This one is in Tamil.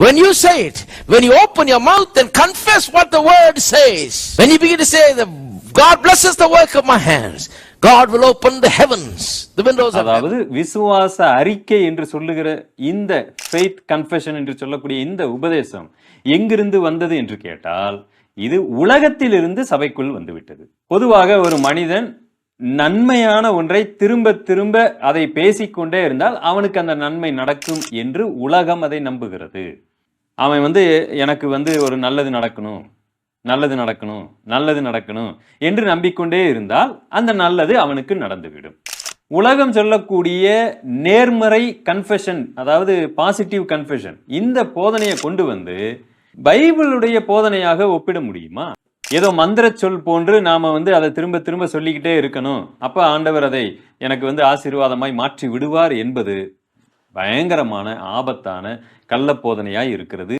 When you say it, when you open your mouth and confess what the word says, when you begin to say, God blesses the work of my hands, God will open the heavens, the windows of heaven. அதாவது விசுவாச அறிக்கை என்று சொல்லுகிற இந்த ஃபெய்த் கன்ஃபெஷன் என்று சொல்லக்கூடிய இந்த உபதேசம் எங்கிருந்து வந்தது என்று கேட்டால், இது உலகத்திலிருந்து சபைக்குள் வந்துவிட்டது. பொதுவாக ஒரு மனிதன் நன்மையான ஒன்றை திரும்ப திரும்ப அதை பேசிக்கொண்டே இருந்தால் அவனுக்கு அந்த நன்மை நடக்கும் என்று உலகம் அதை நம்புகிறது. அவன் எனக்கு ஒரு நல்லது நடக்கணும், நல்லது நடக்கணும், நல்லது நடக்கணும் என்று நம்பிக்கொண்டே இருந்தால் அந்த நல்லது அவனுக்கு நடந்துவிடும். உலகம் சொல்லக்கூடிய நேர்மறை கன்ஃபெஷன், அதாவது பாசிட்டிவ் கன்ஃபெஷன், இந்த போதனையை கொண்டு வந்து பைபிளுடைய போதனையாக ஒப்பிட முடியுமா? ஏதோ மந்திர சொல் போன்று நாம அதை திரும்ப திரும்ப சொல்லிக்கிட்டே இருக்கணும், அப்ப ஆண்டவர் அதை எனக்கு ஆசீர்வாதமாய் மாற்றி விடுவார் என்பது பயங்கரமான ஆபத்தான கள்ள போதனையாய் இருக்கிறது.